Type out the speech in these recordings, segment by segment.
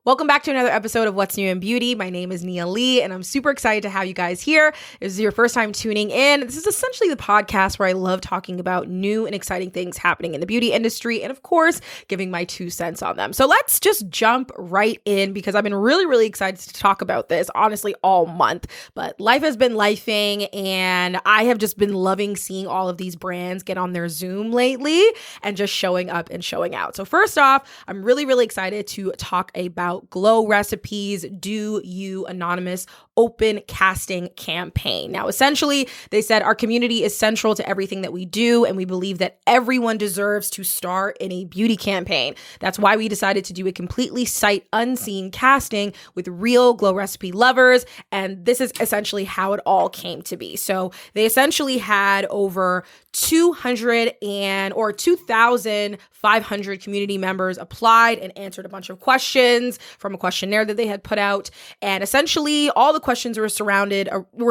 Welcome back to another episode of What's New in Beauty. My name is Nia Lee, and I'm super excited to have you guys here. If this is your first time tuning in, this is essentially the podcast where I love talking about new and exciting things happening in the beauty industry, and of course, giving my 2 cents on them. So let's just jump right in because I've been really excited to talk about this, honestly, all month. But life has been lifing, and I have just been loving seeing all of these brands get on their Zoom lately and just showing up and showing out. So first off, I'm really excited to talk about Glow Recipes Do You Anonymous Open Casting campaign. Now, essentially, they said our community is central to everything that we do, and we believe that everyone deserves to star in a beauty campaign. That's why we decided to do a completely sight unseen casting with real Glow Recipe lovers, and this is essentially how it all came to be. So they essentially had over 2,500 community members applied and answered a bunch of questions from a questionnaire that they had put out. And essentially all the questions were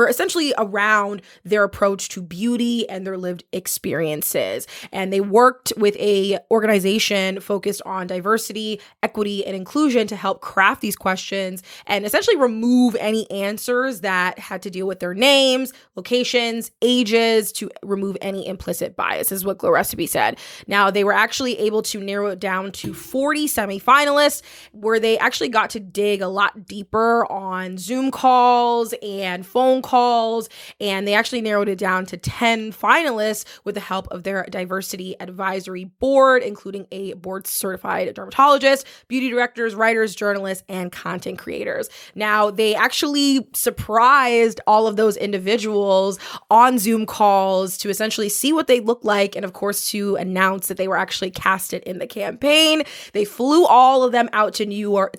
essentially around their approach to beauty and their lived experiences. And they worked with a organization focused on diversity, equity, and inclusion to help craft these questions and essentially remove any answers that had to deal with their names, locations, ages, to remove any implicit bias, is what Glow Recipe said. Now, they were actually able to narrow it down to 40 semifinalists, where they actually got to dig a lot deeper on Zoom calls and phone calls, and they actually narrowed it down to 10 finalists with the help of their diversity advisory board, including a board-certified dermatologist, beauty directors, writers, journalists, and content creators. Now, they actually surprised all of those individuals on Zoom calls to essentially see what they look like, and of course to announce that they were actually casted in the campaign. They flew all of them out to New York.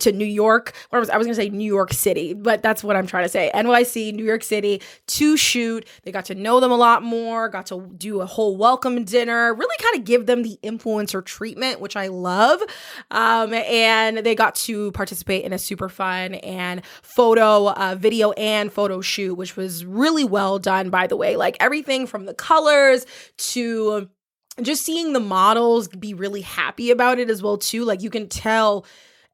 I was going to say New York City, but that's what I'm trying to say. NYC, New York City, to shoot. They got to know them a lot more, got to do a whole welcome dinner, really kind of give them the influencer treatment, which I love. And they got to participate in a super fun and video and photo shoot, which was really well done, by the way. Like everything from the colors to just seeing the models be really happy about it as well too. Like you can tell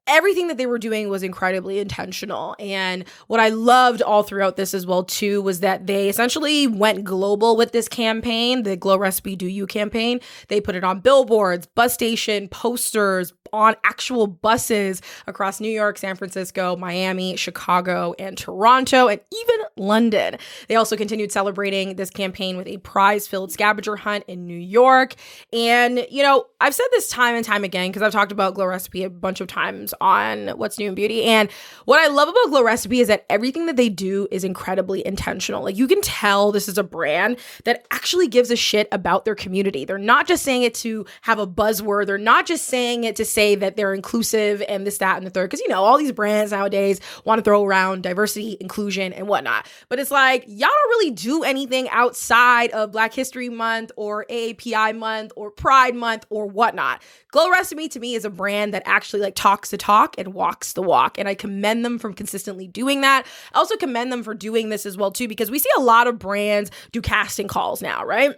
everything that they were doing was incredibly intentional. And what I loved all throughout this as well too was that they essentially went global with this campaign, the Glow Recipe Do You campaign. They put it on billboards, bus station, posters, on actual buses across New York, San Francisco, Miami, Chicago, and Toronto, and even London. They also continued celebrating this campaign with a prize-filled scavenger hunt in New York. And, you know, I've said this time and time again because I've talked about Glow Recipe a bunch of times on What's New in Beauty. And what I love about Glow Recipe is that everything that they do is incredibly intentional. Like you can tell this is a brand that actually gives a shit about their community. They're not just saying it to have a buzzword. They're not just saying it to say that they're inclusive and this, that, and the third. Because, you know, all these brands nowadays want to throw around diversity, inclusion, and whatnot. But it's like, y'all don't really do anything outside of Black History Month or AAPI Month or Pride Month or whatnot. Glow Recipe to me is a brand that actually like talks the talk and walks the walk. And I commend them for consistently doing that. I also commend them for doing this as well too, because we see a lot of brands do casting calls now, right?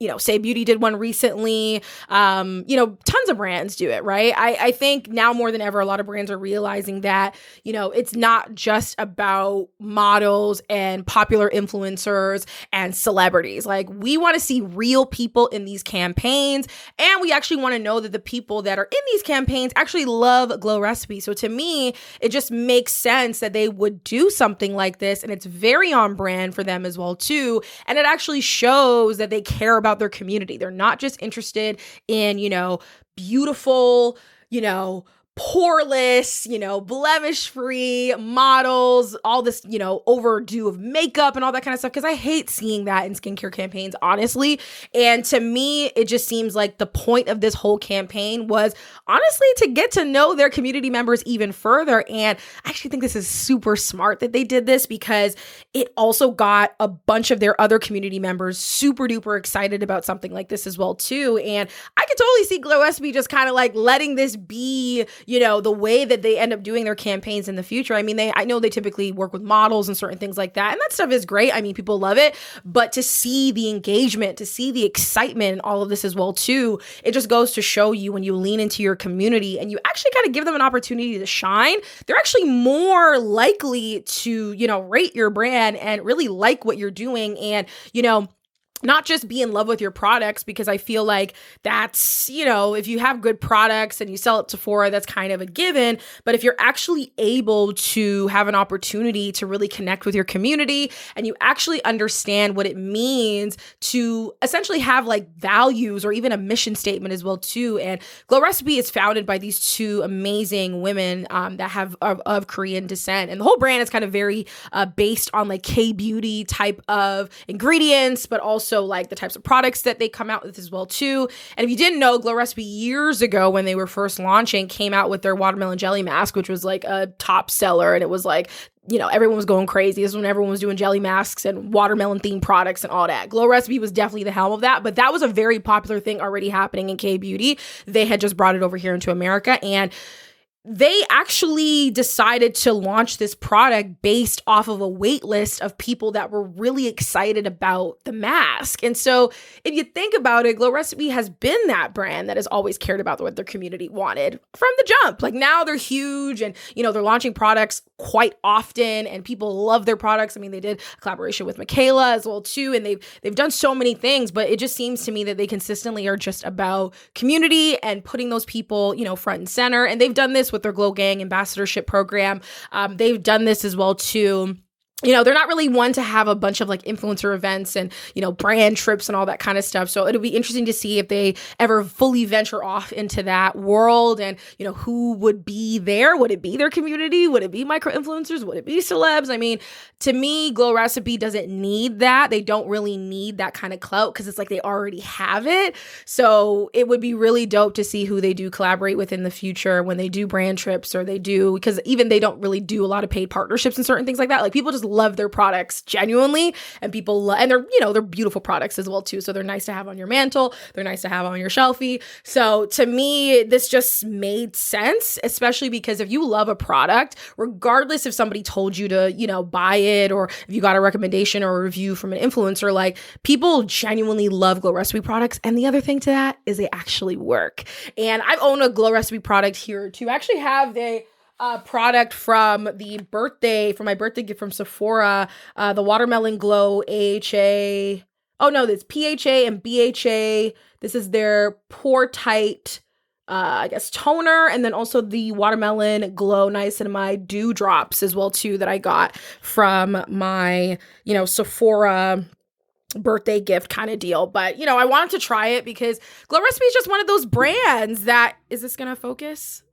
You know, Say Beauty did one recently. Tons of brands do it, right? I think now more than ever, a lot of brands are realizing that, you know, it's not just about models and popular influencers and celebrities. Like, we want to see real people in these campaigns, and we actually want to know that the people that are in these campaigns actually love Glow Recipe. So to me, it just makes sense that they would do something like this, and it's very on brand for them as well too. And it actually shows that they care about their community. They're not just interested in, you know, beautiful, you know, poreless, you know, blemish-free models, all this, you know, overdue of makeup and all that kind of stuff, because I hate seeing that in skincare campaigns, honestly. And to me, it just seems like the point of this whole campaign was honestly to get to know their community members even further. And I actually think this is super smart that they did this, because it also got a bunch of their other community members super duper excited about something like this as well too. And I could totally see Glow Recipe just kind of like letting this be, the way that they end up doing their campaigns in the future. I mean, I know they typically work with models and certain things like that, and that stuff is great. I mean, people love it, but to see the engagement, to see the excitement and all of this as well too, it just goes to show you when you lean into your community and you actually kind of give them an opportunity to shine, they're actually more likely to, rate your brand and really like what you're doing and, not just be in love with your products, because I feel like that's, if you have good products and you sell at Sephora, that's kind of a given. But if you're actually able to have an opportunity to really connect with your community and you actually understand what it means to essentially have like values or even a mission statement as well too. And Glow Recipe is founded by these two amazing women that have of Korean descent. And the whole brand is kind of very based on like K-beauty type of ingredients, but also like the types of products that they come out with as well too. And if you didn't know, Glow Recipe years ago when they were first launching came out with their watermelon jelly mask, which was like a top seller. And it was like, everyone was going crazy. This is when everyone was doing jelly masks and watermelon themed products and all that. Glow Recipe was definitely the helm of that, but that was a very popular thing already happening in K-beauty. They had just brought it over here into America, and they actually decided to launch this product based off of a wait list of people that were really excited about the mask. And so if you think about it, Glow Recipe has been that brand that has always cared about what their community wanted from the jump. Like now they're huge and, they're launching products quite often and people love their products. I mean, they did a collaboration with Michaela as well too, and they've done so many things, but it just seems to me that they consistently are just about community and putting those people, front and center. And they've done this with their Glow Gang ambassadorship program. They've done this as well too. They're not really one to have a bunch of like influencer events and, brand trips and all that kind of stuff. So it'll be interesting to see if they ever fully venture off into that world and, who would be there. Would it be their community? Would it be micro influencers? Would it be celebs? I mean, to me, Glow Recipe doesn't need that. They don't really need that kind of clout because it's like they already have it. So it would be really dope to see who they do collaborate with in the future when they do brand trips or they do, because even they don't really do a lot of paid partnerships and certain things like that. Like people just love their products genuinely, and people and they're beautiful products as well too. So they're nice to have on your mantle. They're nice to have on your shelfie. So to me, this just made sense, especially because if you love a product, regardless if somebody told you to, buy it or if you got a recommendation or a review from an influencer, like people genuinely love Glow Recipe products. And the other thing to that is they actually work. And I've owned a Glow Recipe product here too. I actually have the product from my birthday gift from Sephora, the Watermelon Glow AHA. Oh no, it's PHA and BHA. This is their pore tight, toner, and then also the Watermelon Glow Niacinamide Dew Drops as well too that I got from my, Sephora birthday gift kind of deal. But, I wanted to try it because Glow Recipe is just one of those brands that, is this gonna focus?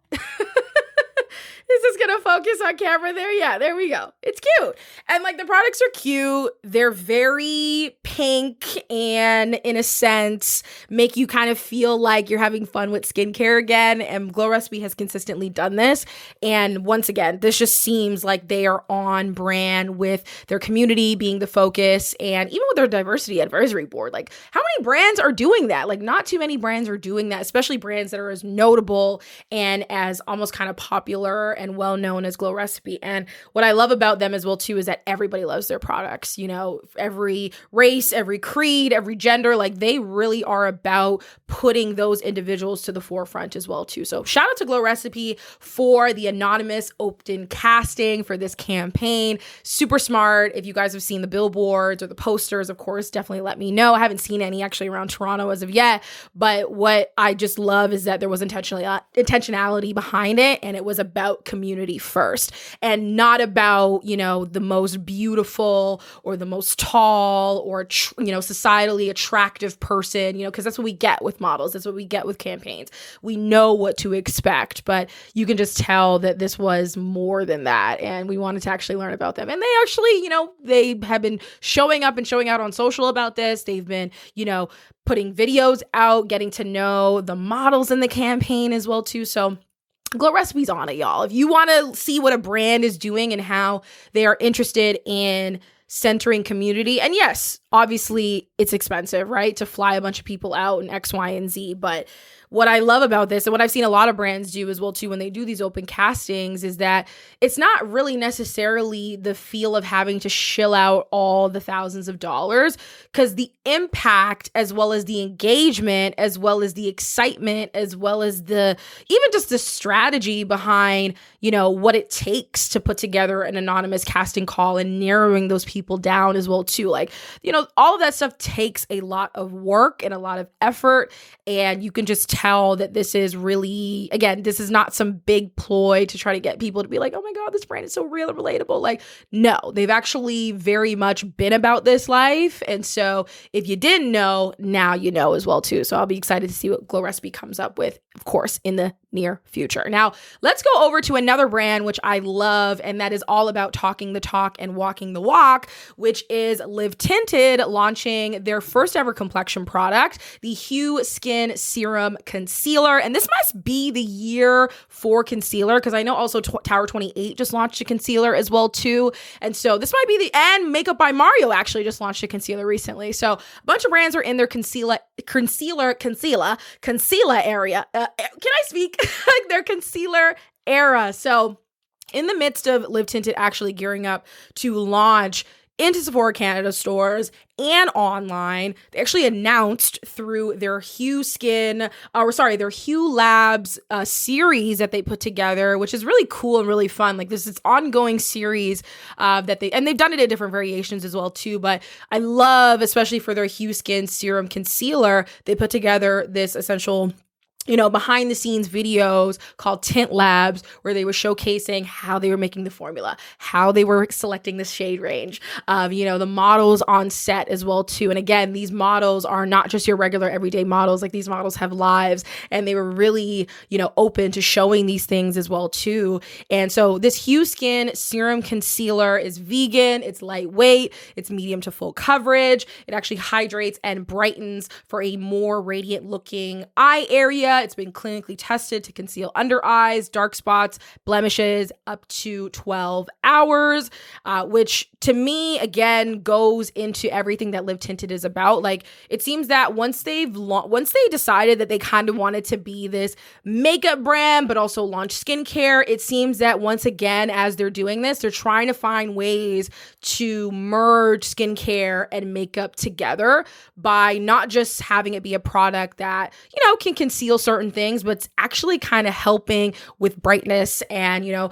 Is this gonna focus on camera there? Yeah, there we go. It's cute. And like the products are cute. They're very pink and in a sense make you kind of feel like you're having fun with skincare again. And Glow Recipe has consistently done this. And once again, this just seems like they are on brand with their community being the focus and even with their diversity advisory board. Like how many brands are doing that? Like not too many brands are doing that, especially brands that are as notable and as almost kind of popular and well known as Glow Recipe. And what I love about them as well too is that everybody loves their products. Every race, every creed, every gender, like they really are about putting those individuals to the forefront as well too. So shout out to Glow Recipe for the anonymous opt-in casting for this campaign. Super smart. If you guys have seen the billboards or the posters, of course, definitely let me know. I haven't seen any actually around Toronto as of yet, but what I just love is that there was intentionality behind it, and it was about community first and not about, the most beautiful or the most tall or, societally attractive person, because that's what we get with models. That's what we get with campaigns. We know what to expect, but you can just tell that this was more than that. And we wanted to actually learn about them. And they actually, they have been showing up and showing out on social about this. They've been, putting videos out, getting to know the models in the campaign as well too. So Glow Recipe's on it, y'all. If you want to see what a brand is doing and how they are interested in centering community, and yes, obviously it's expensive, right? To fly a bunch of people out and X, Y, and Z. But what I love about this, and what I've seen a lot of brands do as well too when they do these open castings, is that it's not really necessarily the feel of having to shill out all the thousands of dollars, because the impact, as well as the engagement, as well as the excitement, as well as the even just the strategy behind, you know, what it takes to put together an anonymous casting call and narrowing those people down as well too. Like, you know, all of that stuff takes a lot of work and a lot of effort. And you can just tell that this is really, again, this is not some big ploy to try to get people to be like, oh my God, this brand is so real and relatable. Like, no, they've actually very much been about this life. And so if you didn't know, now you know as well too. So I'll be excited to see what Glow Recipe comes up with, of course, in the near future. Now, let's go over to another brand, which I love, and that is all about talking the talk and walking the walk, which is Live Tinted launching their first ever complexion product, the Hueskin Serum Concealer. And this must be the year for concealer, because I know also Tower 28 just launched a concealer as well too. And so this might be and Makeup by Mario actually just launched a concealer recently. So a bunch of brands are in their concealer area. Can I speak? Like their concealer era. So in the midst of Live Tinted actually gearing up to launch into Sephora Canada stores and online, they actually announced through their Hue Labs series that they put together, which is really cool and really fun. Like this is ongoing series they've done it in different variations as well too. But I love, especially for their Hueskin Serum Concealer, they put together this essential, you know, behind the scenes videos called Tint Labs, where they were showcasing how they were making the formula, how they were selecting the shade range, you know, the models on set as well too. And again, these models are not just your regular everyday models. Like these models have lives, and they were really, you know, open to showing these things as well too. And so this Hueskin Serum Concealer is vegan, it's lightweight, it's medium to full coverage. It actually hydrates and brightens for a more radiant looking eye area. It's been clinically tested to conceal under eyes, dark spots, blemishes up to 12 hours, which to me, again, goes into everything that Live Tinted is about. Like it seems that once they decided that they kind of wanted to be this makeup brand, but also launch skincare, it seems that once again, as they're doing this, they're trying to find ways to merge skincare and makeup together by not just having it be a product that, you know, can conceal certain things, but it's actually kind of helping with brightness and, you know,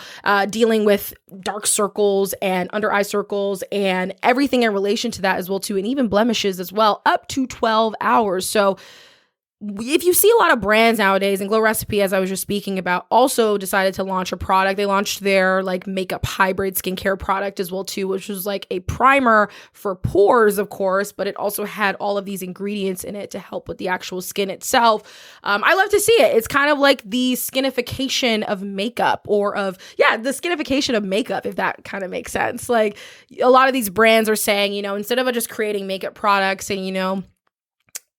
dealing with dark circles and under eye circles and everything in relation to that as well too, and even blemishes as well, up to 12 hours. So if you see a lot of brands nowadays, and Glow Recipe, as I was just speaking about, also decided to launch a product. They launched their like makeup hybrid skincare product as well too, which was like a primer for pores, of course, but it also had all of these ingredients in it to help with the actual skin itself. I love to see it. It's kind of like the skinification of makeup, the skinification of makeup, if that kind of makes sense. Like a lot of these brands are saying, you know, instead of just creating makeup products and, you know,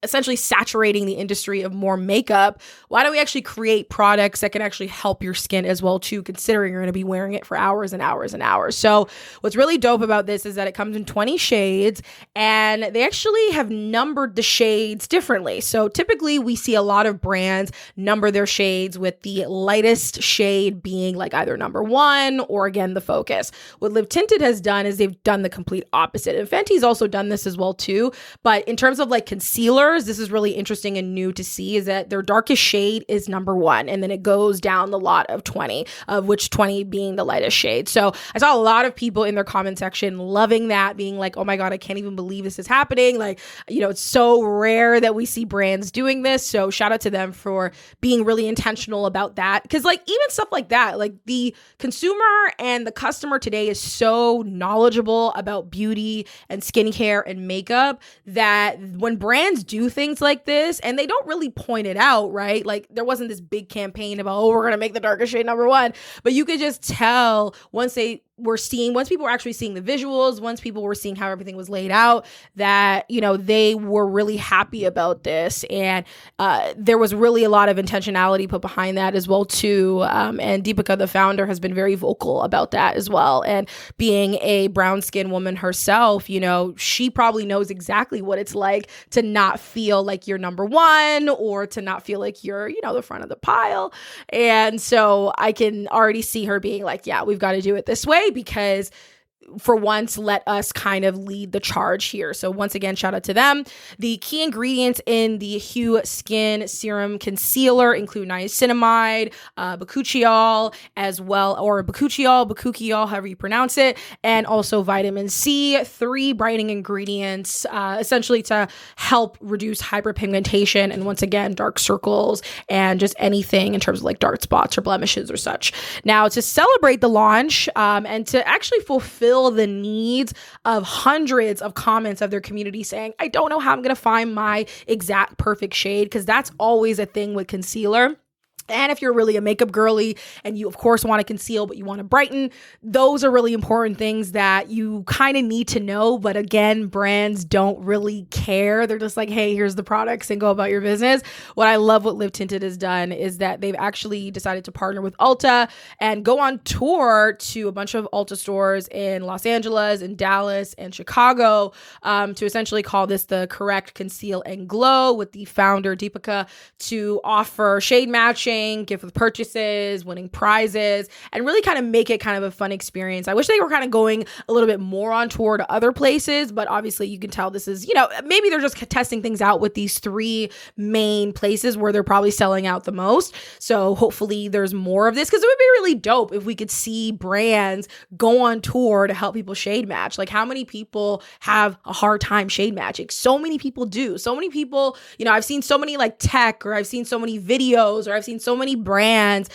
essentially saturating the industry of more makeup, why don't we actually create products that can actually help your skin as well too, considering you're going to be wearing it for hours and hours and hours. So what's really dope about this is that it comes in 20 shades, and they actually have numbered the shades differently. So typically we see a lot of brands number their shades with the lightest shade being like either number 1 or again the focus. What Live Tinted has done is they've done the complete opposite. And Fenty's also done this as well too, but in terms of like concealer, this is really interesting and new to see, is that their darkest shade is number 1, and then it goes down the lot of 20, of which 20 being the lightest shade. So I saw a lot of people in their comment section loving that, being like, oh my God, I can't even believe this is happening. Like, you know, it's so rare that we see brands doing this. So shout out to them for being really intentional about that. Because like even stuff like that, like the consumer and the customer today is so knowledgeable about beauty and skincare and makeup that when brands do things like this, and they don't really point it out, right? Like there wasn't this big campaign about, oh, we're going to make the darkest shade number 1, but you could just tell once they once people were actually seeing the visuals, once people were seeing how everything was laid out, that, they were really happy about this. And there was really a lot of intentionality put behind that as well too. And Deepika, the founder, has been very vocal about that as well. And being a brown skinned woman herself, she probably knows exactly what it's like to not feel like you're number one, or to not feel like you're, the front of the pile. And so I can already see her being like, yeah, we've got to do it this way, because for once, let us kind of lead the charge here. So once again, shout out to them. The key ingredients in the Hueskin Serum Concealer include niacinamide, bakuchiol, as well, or bakuchiol, however you pronounce it, and also vitamin C, 3 brightening ingredients, essentially to help reduce hyperpigmentation and, once again, dark circles and just anything in terms of like dark spots or blemishes or such. Now, to celebrate the launch and to actually fulfill the needs of hundreds of comments of their community saying, I don't know how I'm going to find my exact perfect shade, because that's always a thing with concealer. And if you're really a makeup girly and you, of course, want to conceal, but you want to brighten, those are really important things that you kind of need to know. But again, brands don't really care. They're just like, hey, here's the products and go about your business. What I love what Live Tinted has done is that they've actually decided to partner with Ulta and go on tour to a bunch of Ulta stores in Los Angeles and Dallas and Chicago to essentially call this the Correct Conceal and Glow, with the founder, Deepika, to offer shade matching, gift with purchases, winning prizes, and really kind of make it kind of a fun experience. I wish they were kind of going a little bit more on tour to other places, but obviously you can tell this is, maybe they're just testing things out with these 3 main places where they're probably selling out the most. So hopefully there's more of this, because it would be really dope if we could see brands go on tour to help people shade match. Like, how many people have a hard time shade matching? So many people do. So many people, I've seen so many like tech, or I've seen so many videos, or I've seen so many brands,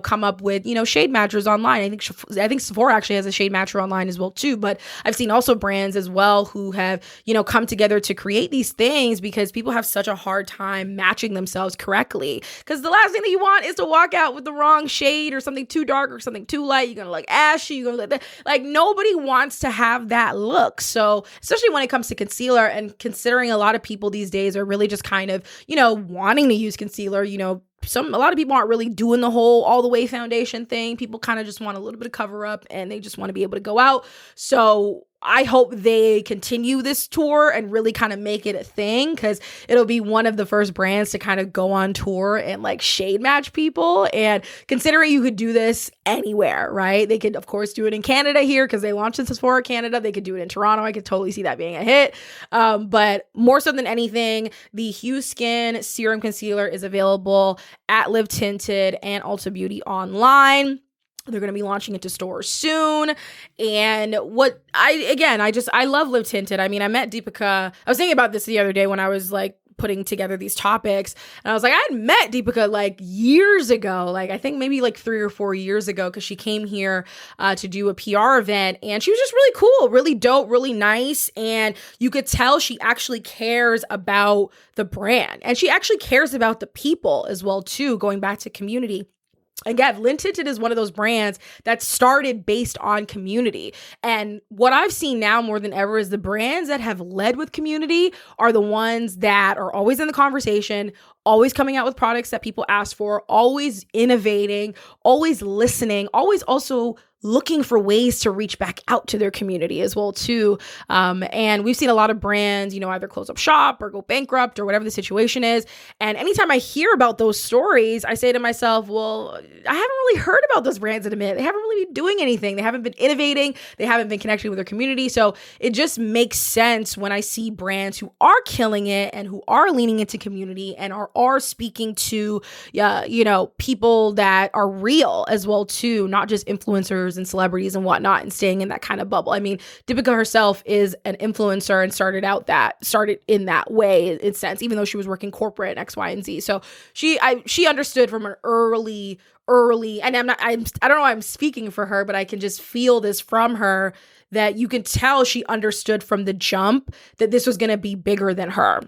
come up with, shade matchers online. I think Sephora actually has a shade matcher online as well too. But I've seen also brands as well who have, come together to create these things, because people have such a hard time matching themselves correctly. Because the last thing that you want is to walk out with the wrong shade, or something too dark, or something too light. You're going to look ashy. You're going to look like nobody wants to have that look. So especially when it comes to concealer, and considering a lot of people these days are really just kind of, wanting to use concealer, a lot of people aren't really doing the whole all the way foundation thing. People kind of just want a little bit of cover up, and they just want to be able to go out. So I hope they continue this tour and really kind of make it a thing, because it'll be one of the first brands to kind of go on tour and like shade match people. And considering you could do this anywhere, right? They could, of course, do it in Canada here, because they launched this for Canada. They could do it in Toronto. I could totally see that being a hit. But more so than anything, the Hueskin Serum Concealer is available at Live Tinted and Ulta Beauty online. They're going to be launching it to stores soon. And I love Live Tinted. I mean, I met Deepika. I was thinking about this the other day when I was like putting together these topics. And I was like, I had met Deepika like years ago, like I think maybe like 3 or 4 years ago, because she came here to do a PR event, and she was just really cool, really dope, really nice. And you could tell she actually cares about the brand, and she actually cares about the people as well too, going back to community. Again, Live Tinted is one of those brands that started based on community. And what I've seen now more than ever is the brands that have led with community are the ones that are always in the conversation, always coming out with products that people ask for, always innovating, always listening, always also looking for ways to reach back out to their community as well too. And we've seen a lot of brands, either close up shop or go bankrupt or whatever the situation is. And anytime I hear about those stories, I say to myself, well, I haven't really heard about those brands in a minute. They haven't really been doing anything. They haven't been innovating. They haven't been connecting with their community. So it just makes sense when I see brands who are killing it and who are leaning into community and are speaking to, people that are real as well too, not just influencers and celebrities and whatnot, and staying in that kind of bubble. I mean, Deepika herself is an influencer and started in that way in sense, even though she was working corporate and X, Y, and Z. So she understood from an early, and I don't know why I'm speaking for her, but I can just feel this from her, that you can tell she understood from the jump that this was going to be bigger than her.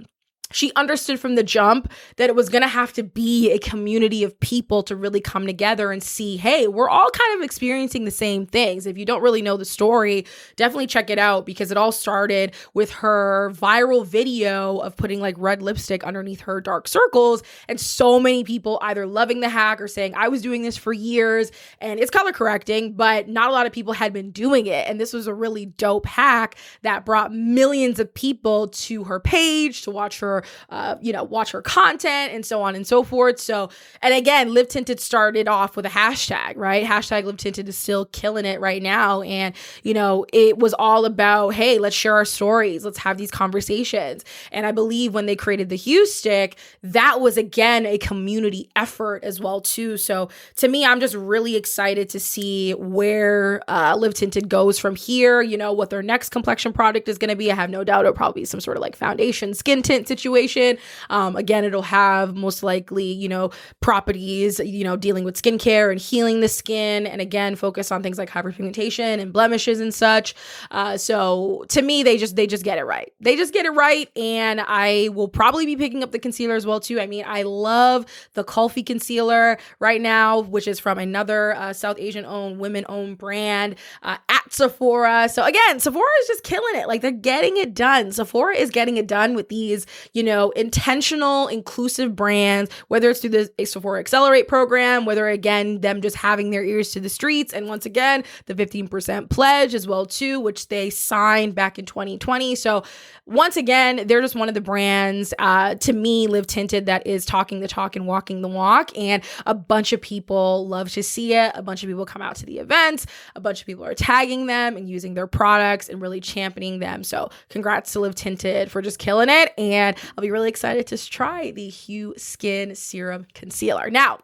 she understood from the jump that it was going to have to be a community of people to really come together and see, hey, we're all kind of experiencing the same things. If you don't really know the story, definitely check it out, because it all started with her viral video of putting like red lipstick underneath her dark circles. And so many people either loving the hack or saying, I was doing this for years and it's color correcting, but not a lot of people had been doing it. And this was a really dope hack that brought millions of people to her page to watch her watch her content and so on and so forth. So, and again, Live Tinted started off with a hashtag, right? Hashtag Live Tinted is still killing it right now. And, it was all about, hey, let's share our stories. Let's have these conversations. And I believe when they created the Hue Stick, that was again, a community effort as well too. So to me, I'm just really excited to see where Live Tinted goes from here, what their next complexion product is going to be. I have no doubt it'll probably be some sort of like foundation skin tint situation. Again, it'll have most likely, properties, dealing with skincare and healing the skin. And again, focus on things like hyperpigmentation and blemishes and such. So to me, they just get it right. They just get it right. And I will probably be picking up the concealer as well too. I mean, I love the Kulfi concealer right now, which is from another South Asian owned, women owned brand at Sephora. So again, Sephora is just killing it. Like, they're getting it done. Sephora is getting it done with these, intentional, inclusive brands, whether it's through the Sephora Accelerate program, whether again, them just having their ears to the streets. And once again, the 15% pledge as well too, which they signed back in 2020. So once again, they're just one of the brands, to me, Live Tinted, that is talking the talk and walking the walk. And a bunch of people love to see it. A bunch of people come out to the events. A bunch of people are tagging them and using their products and really championing them. So congrats to Live Tinted for just killing it. And I'll be really excited to try the Hueskin Serum Concealer. Now,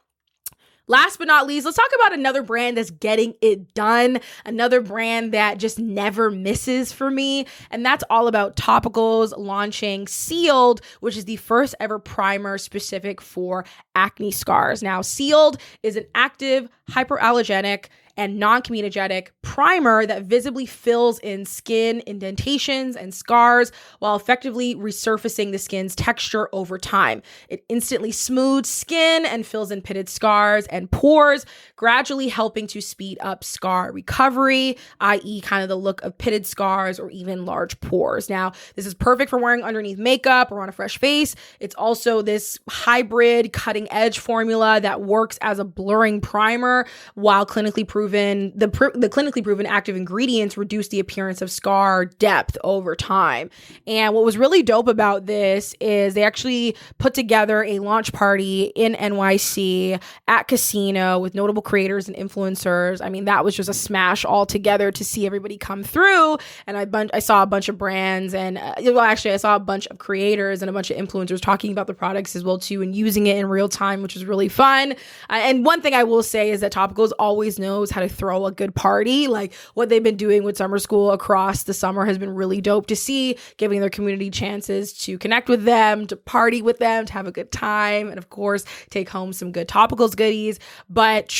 last but not least, let's talk about another brand that's getting it done. Another brand that just never misses for me. And that's all about Topicals launching Sealed, which is the first ever primer specific for acne scars. Now, Sealed is an active, hyperallergenic, and non-comedogenic primer that visibly fills in skin indentations and scars while effectively resurfacing the skin's texture over time. It instantly smooths skin and fills in pitted scars and pores, gradually helping to speed up scar recovery, i.e. kind of the look of pitted scars or even large pores. Now, this is perfect for wearing underneath makeup or on a fresh face. It's also this hybrid cutting edge formula that works as a blurring primer while clinically proven the clinically proven active ingredients reduce the appearance of scar depth over time. And what was really dope about this is they actually put together a launch party in NYC at Casino with notable creators and influencers. I mean, that was just a smash altogether to see everybody come through. And I saw a bunch of brands and I saw a bunch of creators and a bunch of influencers talking about the products as well too and using it in real time, which was really fun. And one thing I will say is that Topicals always knows how to throw a good party. Like, what they've been doing with Summer School across the summer has been really dope to see, giving their community chances to connect with them, to party with them, to have a good time, and of course, take home some good Topicals goodies. But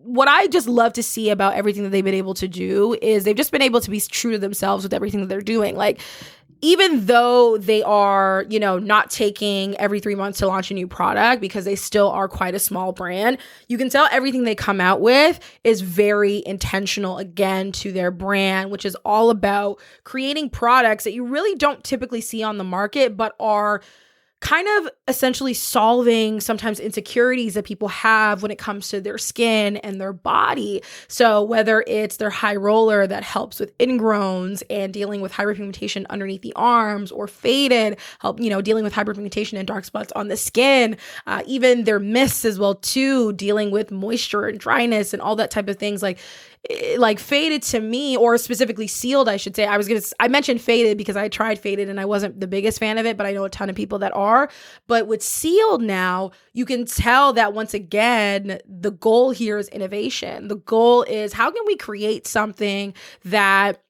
what I just love to see about everything that they've been able to do is they've just been able to be true to themselves with everything that they're doing. Like, even though they are, not taking every 3 months to launch a new product because they still are quite a small brand, you can tell everything they come out with is very intentional, again, to their brand, which is all about creating products that you really don't typically see on the market, but are kind of essentially solving sometimes insecurities that people have when it comes to their skin and their body. So whether it's their high roller that helps with ingrowns and dealing with hyperpigmentation underneath the arms, or faded, dealing with hyperpigmentation and dark spots on the skin, even their mists as well too, dealing with moisture and dryness and all that type of things. Like faded to me, or specifically Sealed, I should say. I mentioned faded because I tried faded and I wasn't the biggest fan of it, but I know a ton of people that are. But with Sealed now, you can tell that once again, the goal here is innovation. The goal is, how can we create something that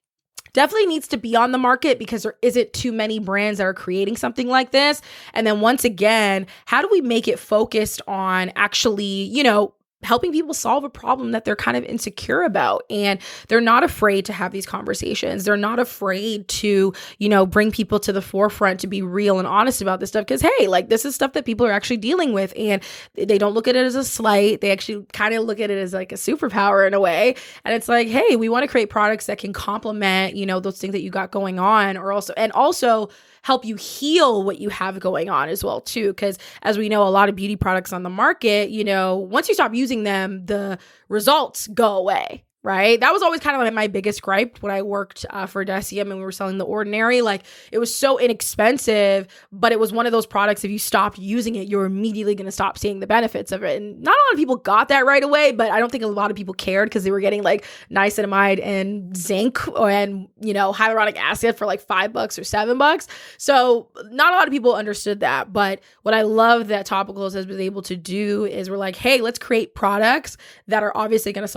definitely needs to be on the market because there isn't too many brands that are creating something like this. And then once again, how do we make it focused on actually, helping people solve a problem that they're kind of insecure about. And they're not afraid to have these conversations. They're not afraid to, bring people to the forefront to be real and honest about this stuff. Because, hey, like, this is stuff that people are actually dealing with, and they don't look at it as a slight. They actually kind of look at it as like a superpower in a way. And it's like, hey, we want to create products that can complement, those things that you got going on, or also help you heal what you have going on as well too. Because as we know, a lot of beauty products on the market, once you stop using them, the results go away. Right? That was always kind of like my biggest gripe when I worked for Deciem and we were selling The Ordinary. Like, it was so inexpensive, but it was one of those products, if you stopped using it, you're immediately going to stop seeing the benefits of it. And not a lot of people got that right away, but I don't think a lot of people cared because they were getting like niacinamide and zinc and, hyaluronic acid for like $5 or $7. So not a lot of people understood that. But what I love that Topicals has been able to do is we're like, hey, let's create products that are obviously going to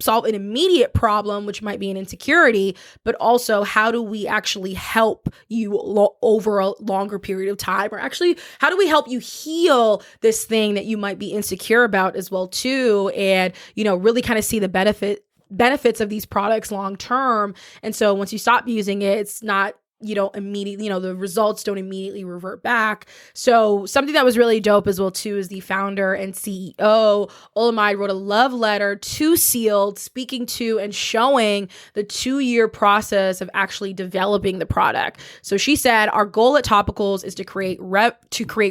solve an immediate problem, which might be an insecurity, but also how do we actually help you over a longer period of time, or actually how do we help you heal this thing that you might be insecure about as well too, and really kind of see the benefits of these products long term. And so once you stop using it, it's not immediately, the results don't immediately revert back. So something that was really dope as well too is the founder and CEO, Olamide, wrote a love letter to Sealed, speaking to and showing the 2-year process of actually developing the product. So she said, our goal at Topicals is to create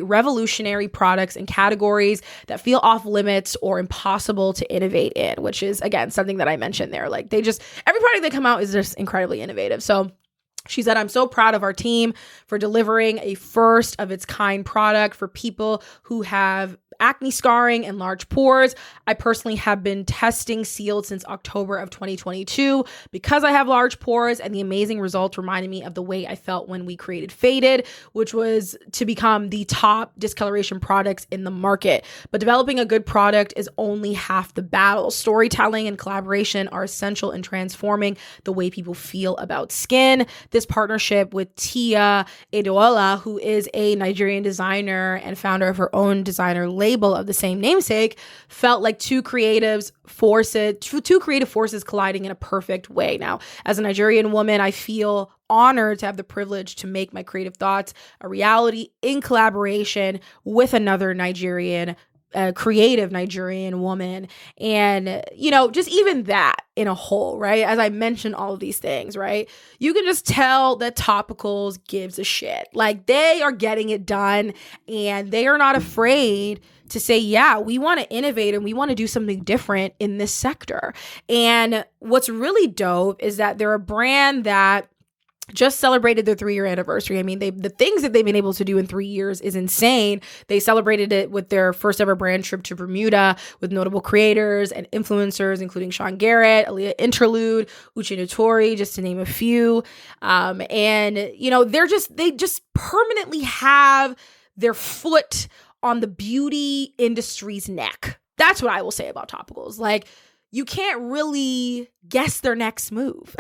revolutionary products and categories that feel off limits or impossible to innovate in, which is, again, something that I mentioned there. Like, every product that come out is just incredibly innovative. So she said, I'm so proud of our team for delivering a first of its kind product for people who have acne scarring and large pores. I personally have been testing Sealed since October of 2022 because I have large pores, and the amazing results reminded me of the way I felt when we created Faded, which was to become the top discoloration products in the market. But developing a good product is only half the battle. Storytelling and collaboration are essential in transforming the way people feel about skin. This partnership with Tia Edola, who is a Nigerian designer and founder of her own designer label of the same namesake, felt like two creative forces colliding in a perfect way. Now, as a Nigerian woman, I feel honored to have the privilege to make my creative thoughts a reality in collaboration with another creative Nigerian woman. And, just even that in a whole, right? As I mentioned all of these things, right? You can just tell that Topicals gives a shit. Like, they are getting it done, and they are not afraid to say, yeah, we want to innovate and we want to do something different in this sector. And what's really dope is that they're a brand that just celebrated their 3-year anniversary. I mean, the things that they've been able to do in 3 years is insane. They celebrated it with their first ever brand trip to Bermuda with notable creators and influencers, including Sean Garrett, Aaliyah Interlude, Uche Notori, just to name a few. And they just permanently have their foot on the beauty industry's neck. That's what I will say about Topicals. Like, you can't really guess their next move.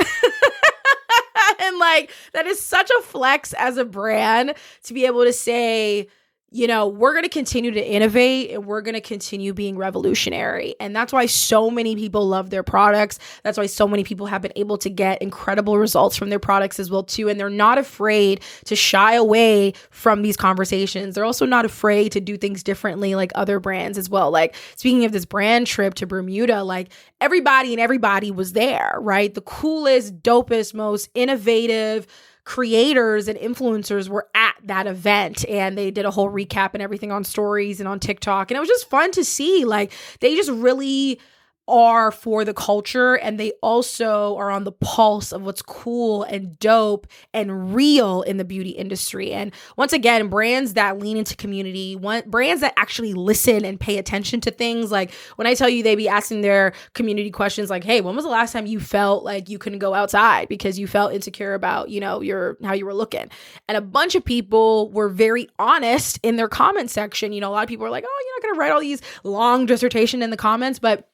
And like, that is such a flex as a brand to be able to say, we're going to continue to innovate and we're going to continue being revolutionary. And that's why so many people love their products. That's why so many people have been able to get incredible results from their products as well too. And they're not afraid to shy away from these conversations. They're also not afraid to do things differently like other brands as well. Like, speaking of this brand trip to Bermuda, like, everybody was there, right? The coolest, dopest, most innovative creators and influencers were at that event, and they did a whole recap and everything on stories and on TikTok. And it was just fun to see. Like, they just really are for the culture, and they also are on the pulse of what's cool and dope and real in the beauty industry. And once again, brands that lean into community, brands that actually listen and pay attention to things. Like, when I tell you, they be asking their community questions like, hey, when was the last time you felt like you couldn't go outside because you felt insecure about, how you were looking? And a bunch of people were very honest in their comment section. A lot of people are like, oh, you're not going to write all these long dissertation in the comments, but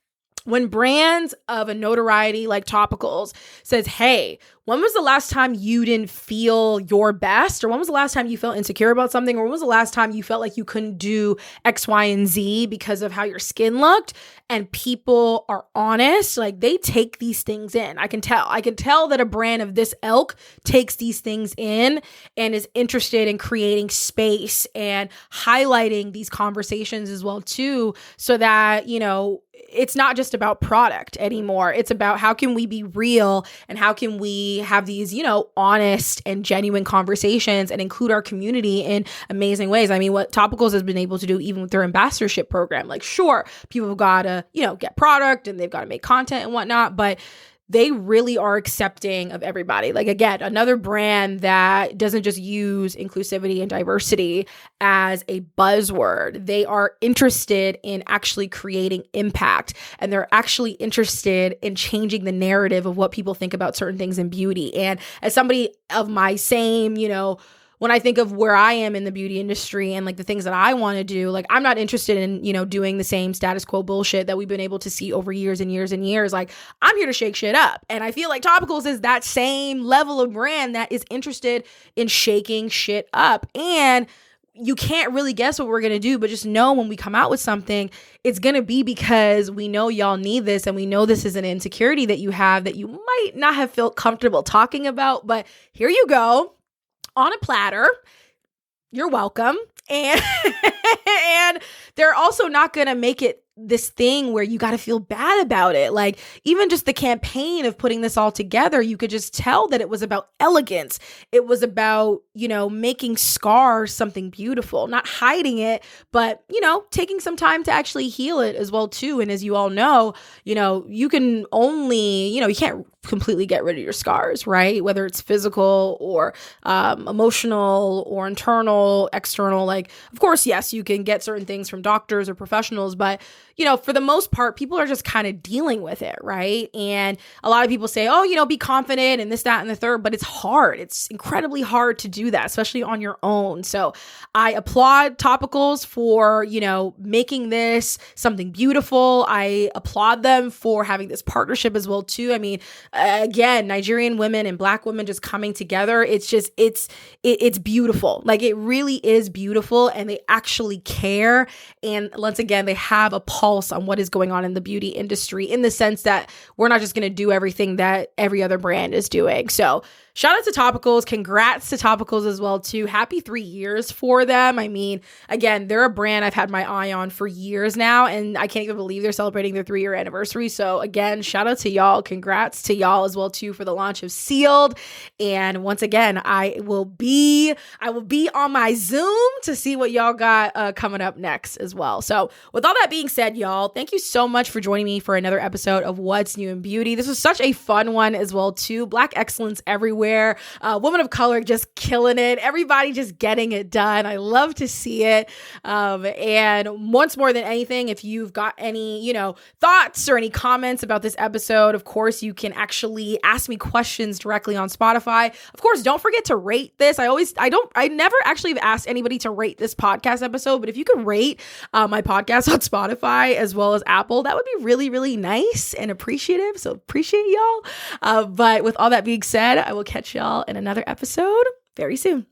when brands of a notoriety like Topicals says, hey, when was the last time you didn't feel your best? Or when was the last time you felt insecure about something? Or when was the last time you felt like you couldn't do X, Y, and Z because of how your skin looked? And people are honest, like they take these things in. I can tell that a brand of this ilk takes these things in and is interested in creating space and highlighting these conversations as well too, so that, you know, it's not just about product anymore. It's about how can we be real and how can we have these, you know, honest and genuine conversations and include our community in amazing ways. I mean, what Topicals has been able to do even with their ambassadorship program, like sure, people have got to, you know, get product and they've got to make content and whatnot, but they really are accepting of everybody. Like, again, another brand that doesn't just use inclusivity and diversity as a buzzword. They are interested in actually creating impact, and they're actually interested in changing the narrative of what people think about certain things in beauty. And as somebody of my same, you know, when I think of where I am in the beauty industry and like the things that I want to do, like I'm not interested in, you know, doing the same status quo bullshit that we've been able to see over years and years and years. Like I'm here to shake shit up. And I feel like Topicals is that same level of brand that is interested in shaking shit up. And you can't really guess what we're going to do, but just know when we come out with something, it's going to be because we know y'all need this. And we know this is an insecurity that you have that you might not have felt comfortable talking about, but here you go. On a platter, you're welcome. And and they're also not going to make it this thing where you got to feel bad about it. Like even just the campaign of putting this all together, you could just tell that it was about elegance. It was about, you know, making scars something beautiful, not hiding it, but, you know, taking some time to actually heal it as well too. And as you all know, you know, you can only, you know, you can't completely get rid of your scars, right? Whether it's physical or emotional or internal, external. Like, of course, yes, you can get certain things from doctors or professionals, but you know, for the most part, people are just kind of dealing with it, right? And a lot of people say, oh, you know, be confident and this, that, and the third, but it's hard. It's incredibly hard to do that, especially on your own. So I applaud Topicals for, you know, making this something beautiful. I applaud them for having this partnership as well, too. I mean, again, Nigerian women and Black women just coming together. It's just, it's beautiful. Like it really is beautiful, and they actually care. And once again, they have a pulse on what is going on in the beauty industry, in the sense that we're not just going to do everything that every other brand is doing. So shout out to Topicals. Congrats to Topicals as well too. Happy 3 years for them. I mean, again, they're a brand I've had my eye on for years now, and I can't even believe they're celebrating their 3-year anniversary. So again, shout out to y'all. Congrats to y'all as well too for the launch of Sealed. And once again, I will be on my Zoom to see what y'all got coming up next as well. So with all that being said, y'all, thank you so much for joining me for another episode of What's New in Beauty. This was such a fun one as well too. Black excellence everywhere. Women of color just killing it. Everybody just getting it done. I love to see it. And once more than anything, if you've got any, you know, thoughts or any comments about this episode, of course, you can actually ask me questions directly on Spotify. Of course, don't forget to rate this. I never actually have asked anybody to rate this podcast episode, but if you could rate my podcast on Spotify as well as Apple, that would be really, really nice and appreciative. So appreciate y'all. But with all that being said, I will catch y'all in another episode very soon.